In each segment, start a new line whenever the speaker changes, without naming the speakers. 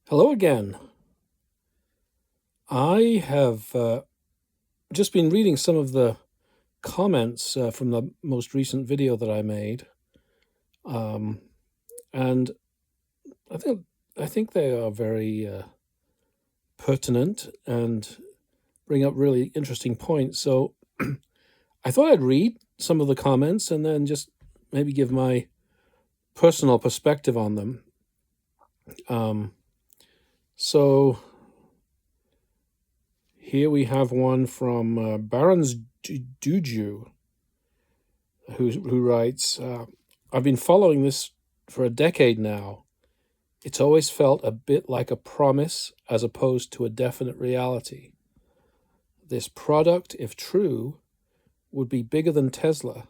Hello again. I have just been reading some of the comments from the most recent video that I made, um, and I think I think they are very pertinent and bring up really interesting points. So I thought I'd read some of the comments and then just maybe give my personal perspective on them. So here we have one from Baron's Duju, who writes, I've been following this for a decade now. It's always felt a bit like a promise as opposed to a definite reality. This product, if true, would be bigger than Tesla.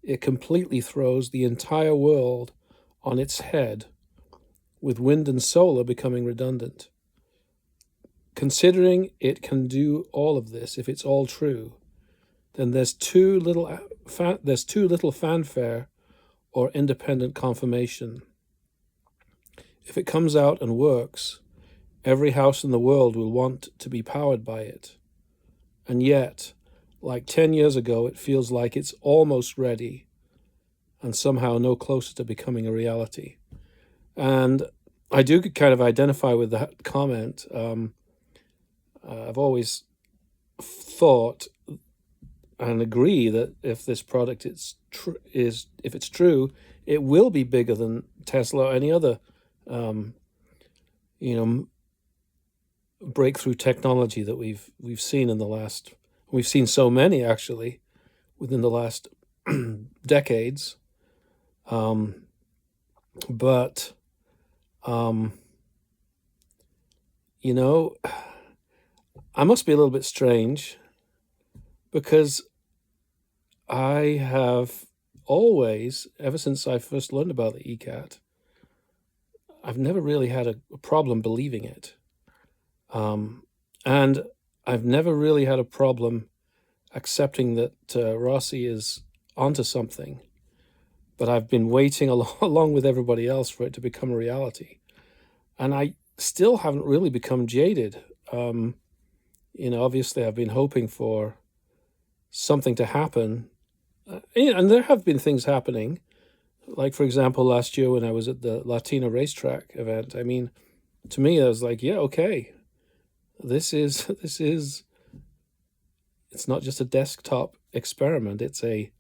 It completely throws the entire world on its head, with wind and solar becoming redundant. Considering it can do all of this, if it's all true, then there's too little fanfare or independent confirmation. If it comes out and works, every house in the world will want to be powered by it. And yet, like 10 years ago, it feels like it's almost ready and somehow no closer to becoming a reality. And I do kind of identify with that comment. I've always thought and agree that if this product if it's true, it will be bigger than Tesla or any other breakthrough technology that we've seen in the last. We've seen so many actually within the last decades, but I must be a little bit strange because I have always, ever since I first learned about the ECAT, I've never really had a problem believing it. And I've never really had a problem accepting that Rossi is onto something, but I've been waiting along with everybody else for it to become a reality. And I still haven't really become jaded. Obviously I've been hoping for something to happen. And there have been things happening. Like, for example, last year when I was at the Latino racetrack event, I mean, to me, I was like, yeah, okay. This is, it's not just a desktop experiment. It's a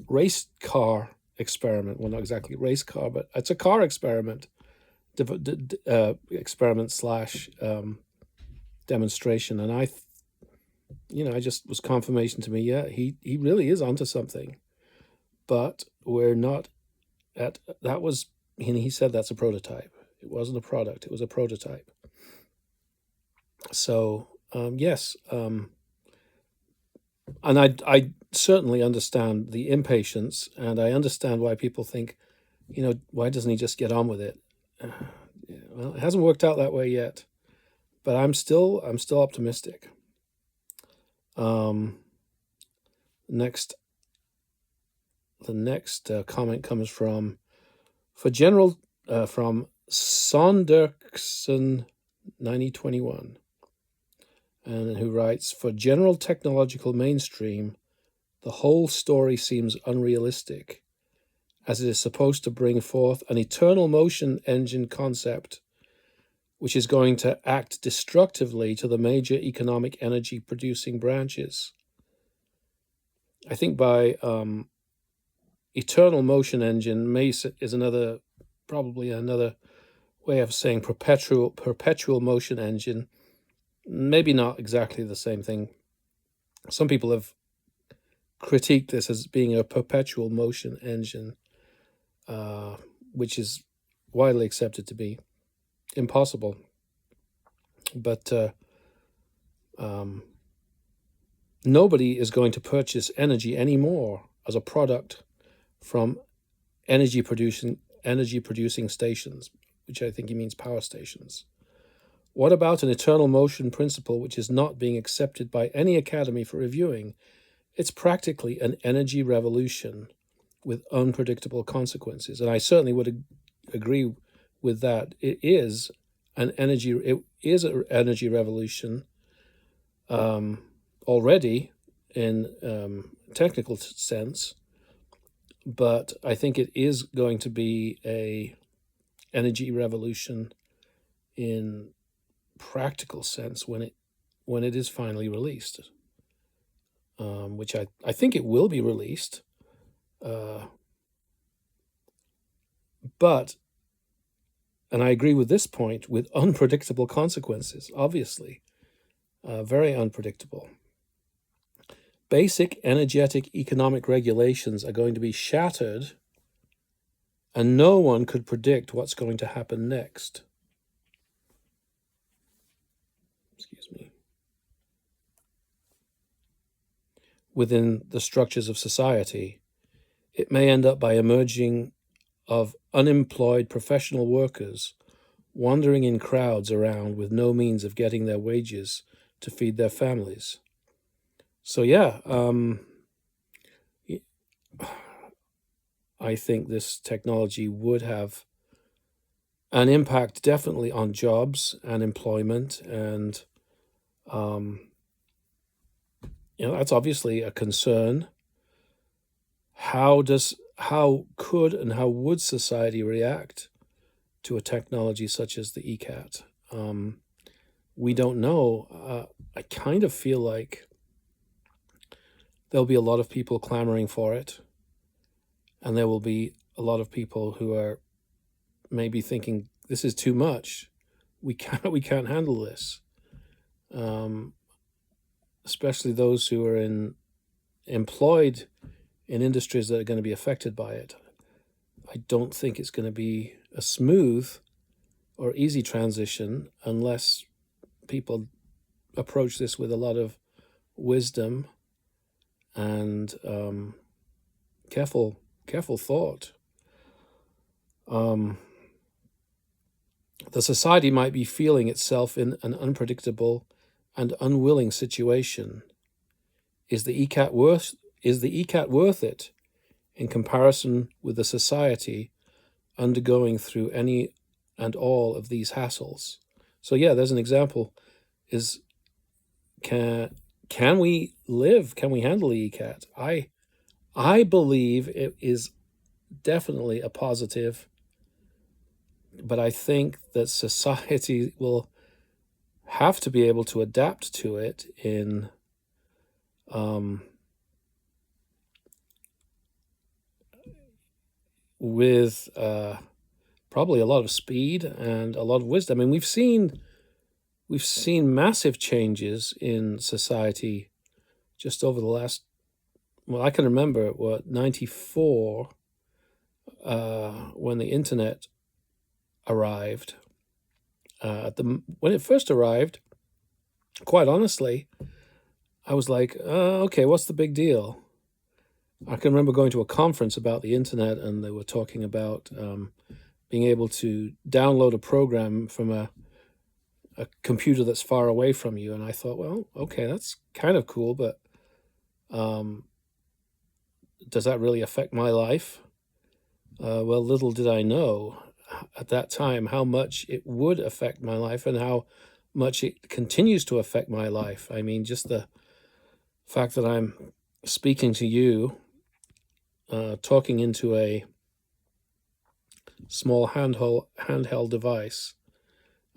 race car experiment. Well, not exactly race car, but it's a car experiment. Experiment slash demonstration. And I just was confirmation to me, yeah, he really is onto something. But we're not at, that was, and he said that's a prototype. It wasn't a product, it was a prototype. So, yes. And I certainly understand the impatience, and I understand why people think, why doesn't he just get on with it? Well, it hasn't worked out that way yet, but I'm still optimistic. The next comment comes from Sonderksen 9021, and who writes, for general technological mainstream, the whole story seems unrealistic, as it is supposed to bring forth an eternal motion engine concept, which is going to act destructively to the major economic energy producing branches. I think by eternal motion engine is probably another way of saying perpetual motion engine. Maybe not exactly the same thing. Some people have critiqued this as being a perpetual motion engine, which is widely accepted to be impossible. But nobody is going to purchase energy anymore as a product from energy producing stations, which I think he means power stations. What about an eternal motion principle which is not being accepted by any academy for reviewing? It's practically an energy revolution with unpredictable consequences. And I certainly would agree with that. It is it is an energy revolution already in technical sense, but I think it is going to be a energy revolution in practical sense when it is finally released, which I think it will be released, but, and I agree with this point, with unpredictable consequences, obviously, very unpredictable. Basic energetic economic regulations are going to be shattered, and no one could predict what's going to happen next. Excuse me. Within the structures of society, it may end up by emerging of unemployed professional workers wandering in crowds around with no means of getting their wages to feed their families. So yeah, I think this technology would have an impact definitely on jobs and employment, and that's obviously a concern. How could and how would society react to a technology such as the ECAT? We don't know. I kind of feel like there'll be a lot of people clamoring for it, and there will be a lot of people who are maybe thinking this is too much. We can't handle this. Especially those who are employed in industries that are going to be affected by it. I don't think it's going to be a smooth or easy transition unless people approach this with a lot of wisdom and careful thought. The society might be feeling itself in an unpredictable and unwilling situation. Is the ECAT worth it in comparison with the society undergoing through any and all of these hassles? So yeah, there's an example. Is can we handle the ECAT? I believe it is definitely a positive, but I think that society will have to be able to adapt to it in with probably a lot of speed and a lot of wisdom. I mean, we've seen massive changes in society just over the last, well, I can remember 94 when the internet arrived. When it first arrived, quite honestly, I was like, okay, what's the big deal? I can remember going to a conference about the internet, and they were talking about being able to download a program from a computer that's far away from you. And I thought, well, okay, that's kind of cool, but does that really affect my life? Well, little did I know at that time how much it would affect my life and how much it continues to affect my life. I mean, just the fact that I'm speaking to you, talking into a small handheld device,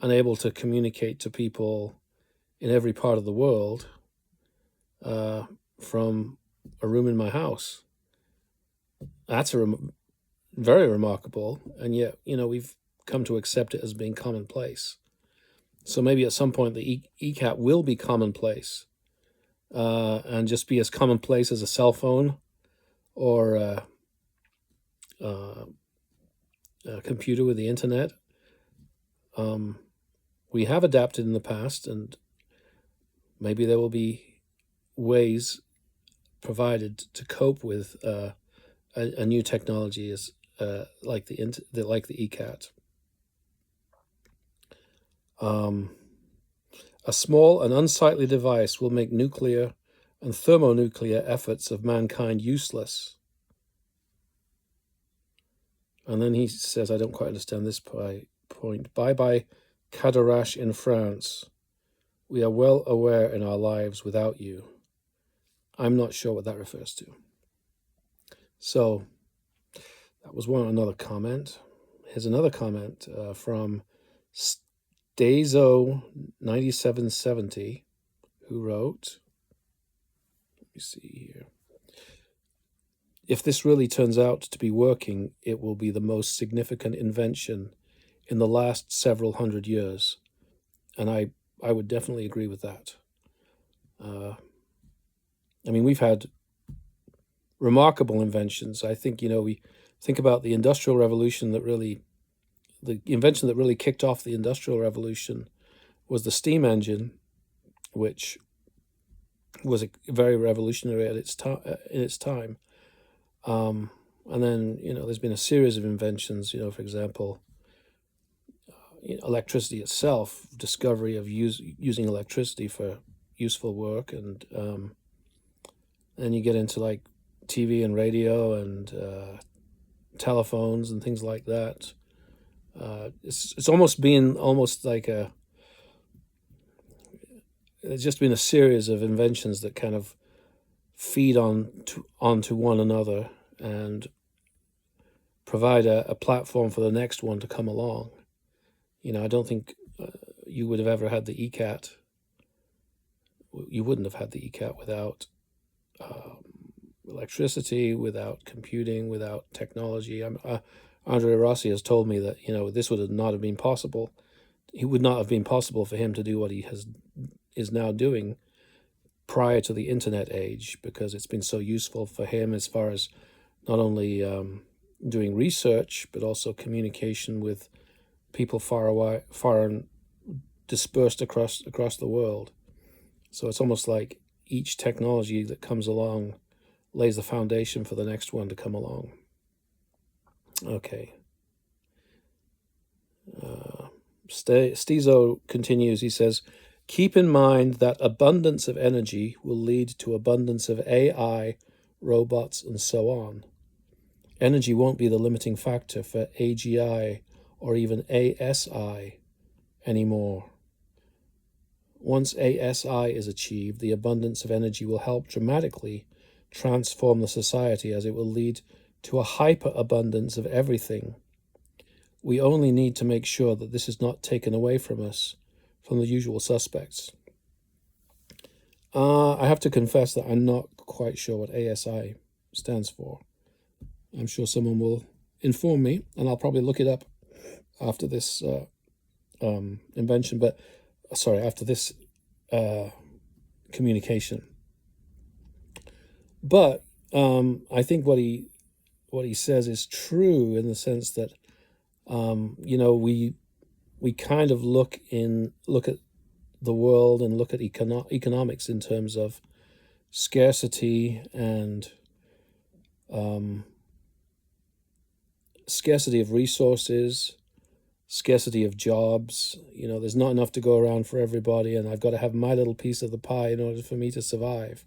unable to communicate to people in every part of the world from a room in my house. That's very remarkable, and yet, we've come to accept it as being commonplace. So maybe at some point the ECAT will be commonplace, and just be as commonplace as a cell phone or a computer with the internet. We have adapted in the past, and maybe there will be ways provided to cope with a new technology as like the ECAT. A small and unsightly device will make nuclear and thermonuclear efforts of mankind useless. And then he says, I don't quite understand this point. Bye-bye Cadarache in France. We are well aware in our lives without you. I'm not sure what that refers to. So that was another comment. Here's another comment from Stazo9770, who wrote, let me see here. If this really turns out to be working, it will be the most significant invention in the last several hundred years. And I would definitely agree with that. I mean, we've had remarkable inventions. I think, we think about the Industrial Revolution the invention that really kicked off the Industrial Revolution was the steam engine, which was very revolutionary in its time. And then, there's been a series of inventions, for example, electricity itself, discovery of using electricity for useful work. And then you get into like TV and radio and telephones and things like that. It's almost like it's just been a series of inventions that kind of feed onto one another and provide a platform for the next one to come along. I don't think you would have ever had the ECAT. You wouldn't have had the ECAT without electricity, without computing, without technology. Andre Rossi has told me that this would not have been possible. It would not have been possible for him to do what he is now doing prior to the internet age, because it's been so useful for him as far as not only doing research but also communication with people far and dispersed across the world. So it's almost like each technology that comes along lays the foundation for the next one to come along. Okay. Stizo continues. He says, keep in mind that abundance of energy will lead to abundance of AI, robots, and so on. Energy won't be the limiting factor for AGI or even ASI anymore. Once ASI is achieved, the abundance of energy will help dramatically transform the society, as it will lead to a hyperabundance of everything. We only need to make sure that this is not taken away from us from the usual suspects. I have to confess that I'm not quite sure what ASI stands for. I'm sure someone will inform me, and I'll probably look it up after this after this communication. But I think what he says is true, in the sense that we kind of look at the world and look at economics in terms of scarcity and scarcity of resources, scarcity of jobs. There's not enough to go around for everybody, and I've got to have my little piece of the pie in order for me to survive.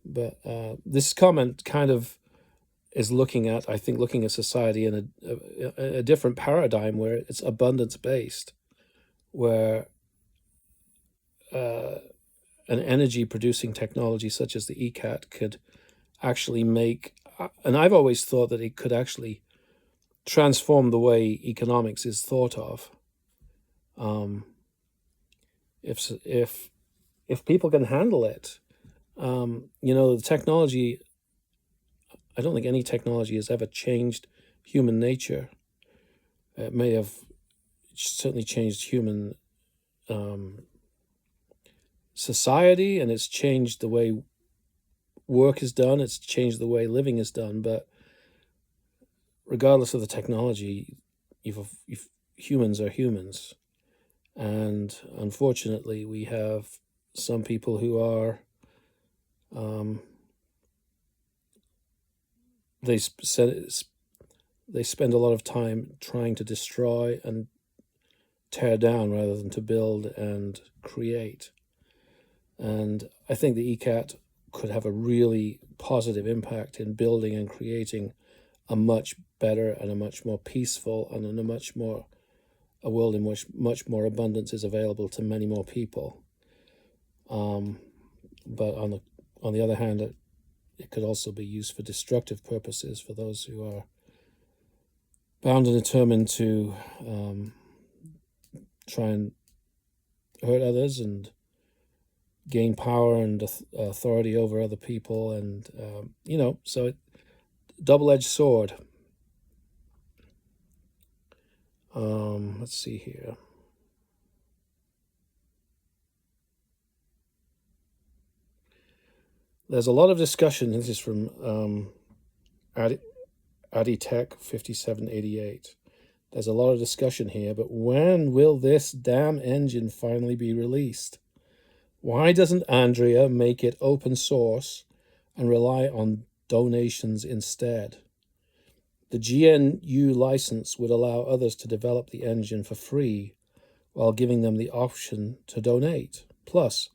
But this comment kind of is looking at society in a different paradigm, where it's abundance-based, where an energy-producing technology such as the ECAT could actually make, and I've always thought that it could actually transform the way economics is thought of. If people can handle it, the technology, I don't think any technology has ever changed human nature. It may have certainly changed human society, and it's changed the way work is done, it's changed the way living is done, but regardless of the technology, humans are humans. And unfortunately, we have some people who are, they spend a lot of time trying to destroy and tear down rather than to build and create. And I think the ECAT could have a really positive impact in building and creating a much better and a much more peaceful and a much more a world in which much more abundance is available to many more people. But on the other hand, it could also be used for destructive purposes for those who are bound and determined to try and hurt others and gain power and authority over other people, and so double-edged sword. Let's see here. There's a lot of discussion. This is from Aditech 5788. There's a lot of discussion here, but when will this damn engine finally be released? Why doesn't Andrea make it open source and rely on donations instead? The GNU license would allow others to develop the engine for free while giving them the option to donate. Plus,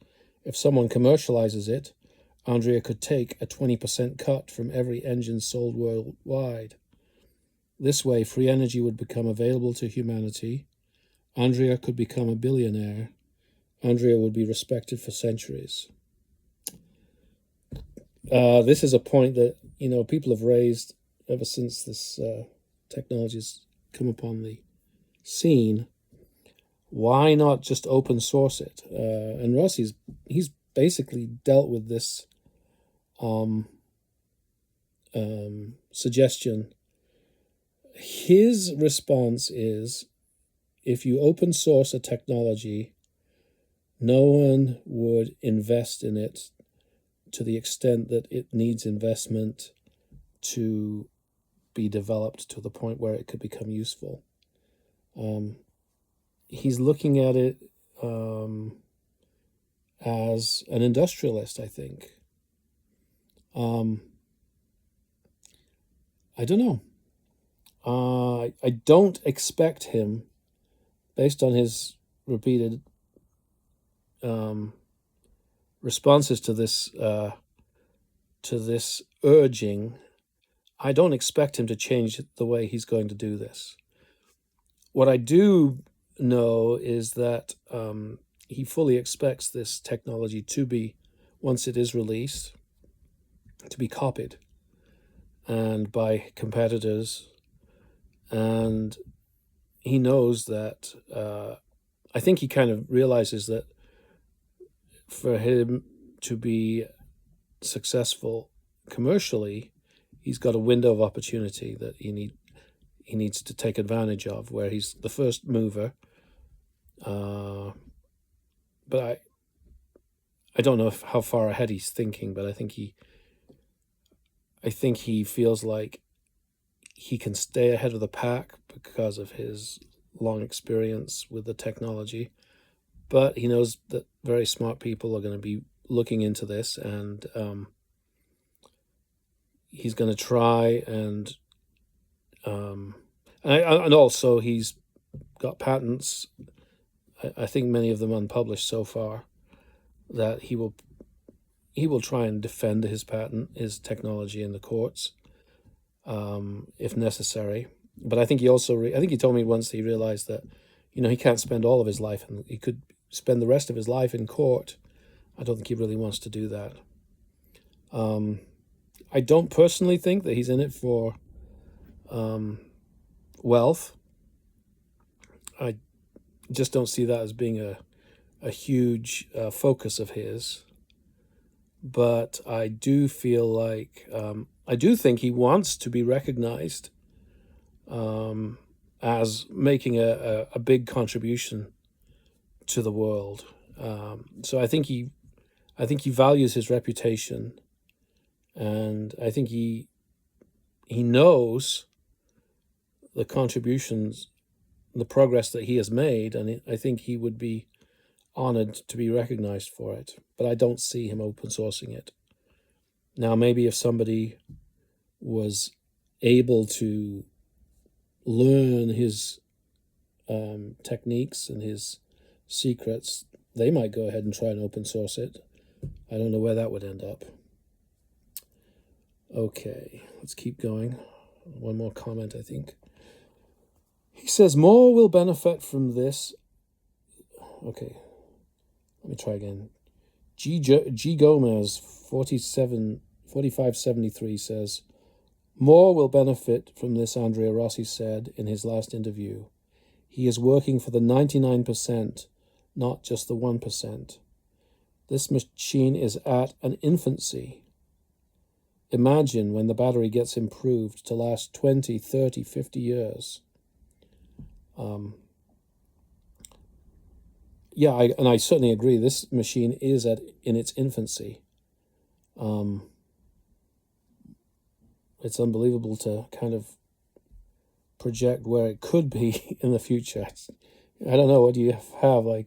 if someone commercializes it, Andrea could take a 20% cut from every engine sold worldwide. This way, free energy would become available to humanity. Andrea could become a billionaire. Andrea would be respected for centuries. This is a point that people have raised ever since this technology has come upon the scene. Why not just open source it? And Ross, he's basically dealt with this suggestion. His response is, if you open source a technology, no one would invest in it to the extent that it needs investment to be developed to the point where it could become useful. He's looking at it as an industrialist, I think. I don't know. I don't expect him, based on his repeated responses to this urging, I don't expect him to change the way he's going to do this. What I do know is that he fully expects this technology to be, once it is released, to be copied and by competitors. And he knows that, I think he kind of realizes that for him to be successful commercially, he's got a window of opportunity that he needs to take advantage of, where he's the first mover. But I don't know how far ahead he's thinking, but I think he feels like he can stay ahead of the pack because of his long experience with the technology. But he knows that very smart people are going to be looking into this, and he's going to try and also he's got patents, I think many of them unpublished so far, that he will try and defend his technology in the courts, if necessary. But I think he also I think he told me once he realized that he can't spend all of his life, and he could spend the rest of his life in court. I don't think he really wants to do that. I don't personally think that he's in it for wealth. I just don't see that as being a huge focus of his. But I do feel like, I do think he wants to be recognized as making a big contribution to the world. So I think he values his reputation, and I think he knows the contributions, the progress that he has made, and I think he would be honored to be recognized for it. But I don't see him open sourcing it. Now, maybe if somebody was able to learn his techniques and his secrets, they might go ahead and try and open source it. I don't know where that would end up. Okay, let's keep going. One more comment, I think. He says more will benefit from this. Okay, let me try again. G. Gomez 4573 says, more will benefit from this, Andrea Rossi said in his last interview. He is working for the 99%, not just the 1%. This machine is at an infancy. Imagine when the battery gets improved to last 20, 30, 50 years. I certainly agree. This machine is in its infancy. It's unbelievable to kind of project where it could be in the future. I don't know. What do you have? I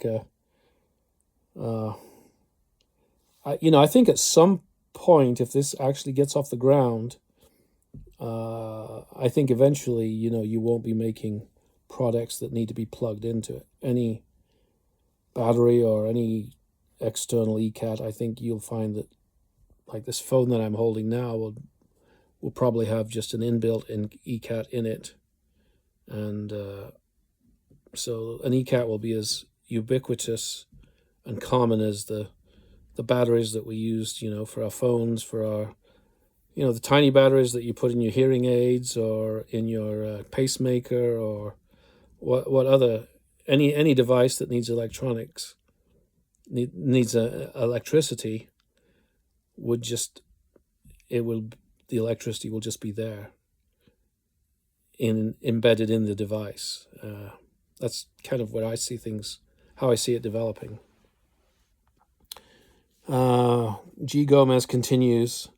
think at some point, if this actually gets off the ground, I think eventually, you won't be making products that need to be plugged into any battery or any external ECAT. I think you'll find that, like this phone that I'm holding now, will probably have just an inbuilt ECAT in it, and so an ECAT will be as ubiquitous and common as the batteries that we used, for our phones, for our, the tiny batteries that you put in your hearing aids or in your pacemaker, or what other, any device that needs electronics, needs electricity, the electricity will just be there, embedded in the device. That's kind of what I see things, how I see it developing. G. Gomez continues,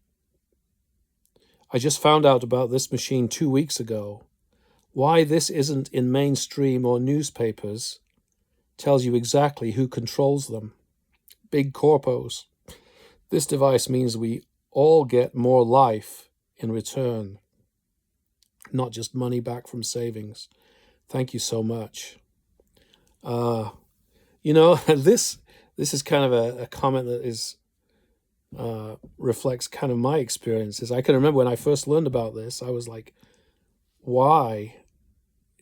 I just found out about this machine 2 weeks ago. Why this isn't in mainstream or newspapers tells you exactly who controls them. Big corpos. This device means we all get more life in return, not just money back from savings. Thank you so much. This is kind of a comment that is reflects kind of my experiences. I can remember when I first learned about this, I was like, why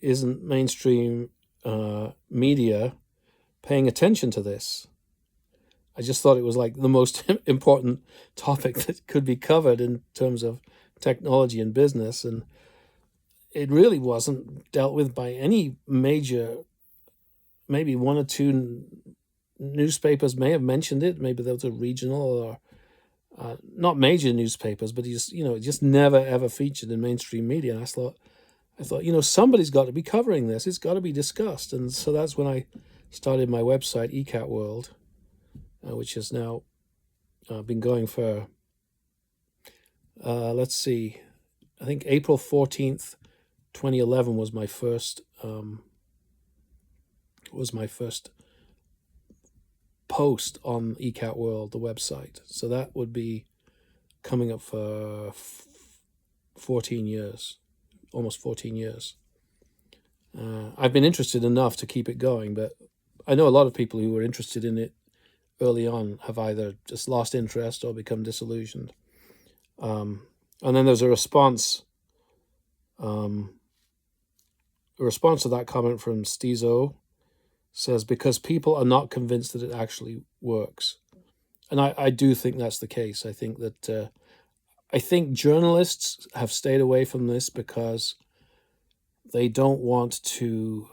isn't mainstream media paying attention to this? I just thought it was like the most important topic that could be covered in terms of technology and business, and it really wasn't dealt with by any major. Maybe one or two newspapers may have mentioned it. Maybe those are regional or not major newspapers, but it just never ever featured in mainstream media. And I thought, somebody's got to be covering this. It's got to be discussed. And so that's when I started my website, ECAT World, which has now been going for, let's see, I think April 14th, 2011 was my first post on ECAT World, the website. So that would be coming up for 14 years, almost 14 years. I've been interested enough to keep it going, but I know a lot of people who were interested in it early on have either just lost interest or become disillusioned. And then there's a response to that comment from Stizo. Says, because people are not convinced that it actually works. And I do think that's the case. I think that journalists have stayed away from this because they don't want to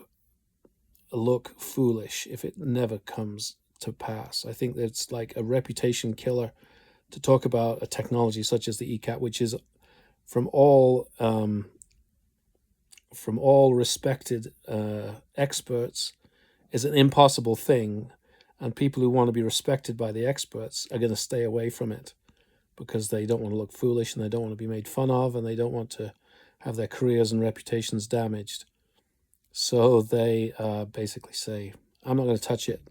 look foolish if it never comes to pass. I think that it's like a reputation killer to talk about a technology such as the ECAT, which is from all respected experts, is an impossible thing, and people who want to be respected by the experts are going to stay away from it because they don't want to look foolish and they don't want to be made fun of and they don't want to have their careers and reputations damaged. So they basically say, I'm not going to touch it.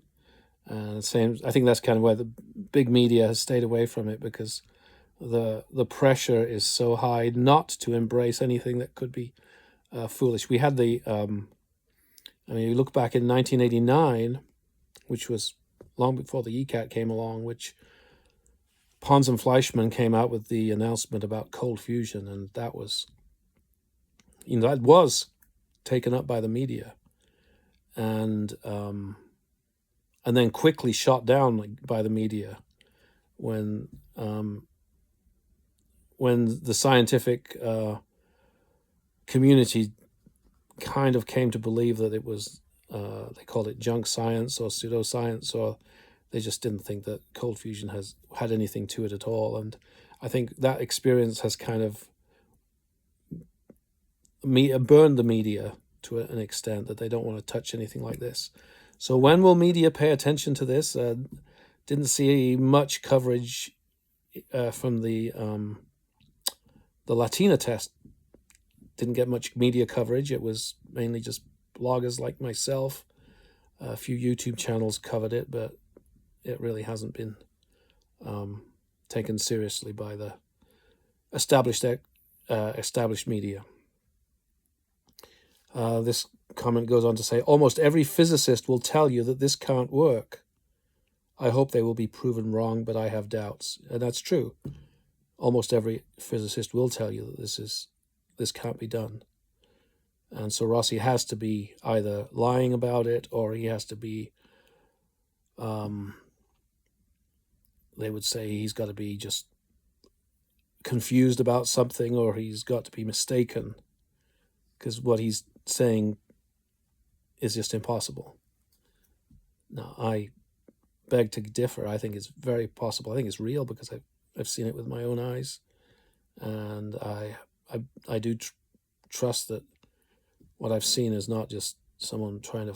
I think that's kind of where the big media has stayed away from it, because the pressure is so high not to embrace anything that could be foolish. We had you look back in 1989, which was long before the ECAT came along, which Pons and Fleischmann came out with the announcement about cold fusion, and that was taken up by the media, and then quickly shot down by the media when the scientific community kind of came to believe that it was, they called it junk science or pseudoscience, or they just didn't think that cold fusion had anything to it at all. And I think that experience has kind of burned the media to an extent that they don't want to touch anything like this. So when will media pay attention to this? Didn't see much coverage from the Latina test. Didn't get much media coverage. It was mainly just bloggers like myself. A few YouTube channels covered it, but it really hasn't been taken seriously by the established media. This comment goes on to say, almost every physicist will tell you that this can't work. I hope they will be proven wrong, but I have doubts. And that's true. Almost every physicist will tell you that this can't be done. And so Rossi has to be either lying about it, or he has to be, they would say he's got to be just confused about something, or he's got to be mistaken, because what he's saying is just impossible. Now, I beg to differ. I think it's very possible. I think it's real because I've seen it with my own eyes, and I do trust that what I've seen is not just someone trying to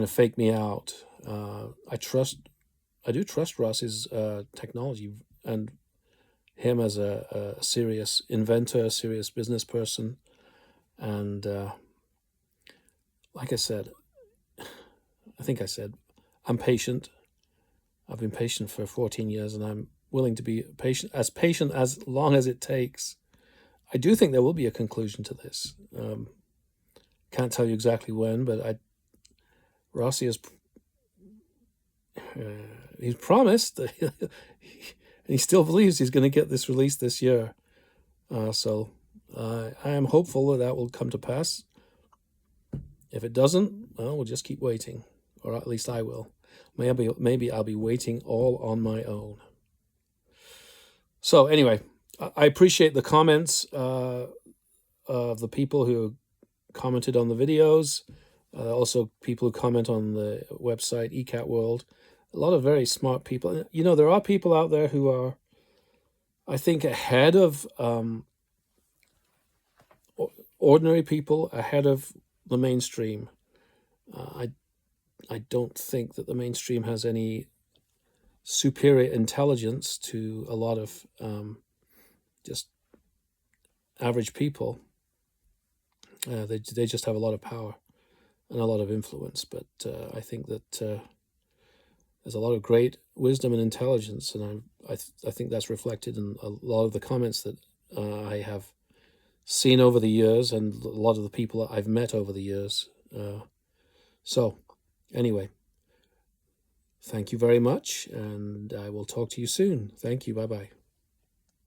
fake me out. I do trust Rossi's technology and him as a serious inventor, a serious business person, and like I said, I'm patient. I've been patient for 14 years, and I'm willing to be patient as long as it takes. I do think there will be a conclusion to this. Can't tell you exactly when, but Rossi has he's promised, and he still believes he's going to get this released this year. So I am hopeful that will come to pass. If it doesn't, well, we'll just keep waiting, or at least I will. Maybe I'll be waiting all on my own. So anyway, I appreciate the comments of the people who commented on the videos, also people who comment on the website eCat World. A lot of very smart people. You know, there are people out there who are, I think, ahead of ordinary people, ahead of the mainstream. I don't think that the mainstream has any superior intelligence to a lot of just average people. They just have a lot of power and a lot of influence. But I think that there's a lot of great wisdom and intelligence, and I think that's reflected in a lot of the comments that I have seen over the years, and a lot of the people that I've met over the years. So anyway, thank you very much, and I will talk to you soon. Thank you. Bye-bye.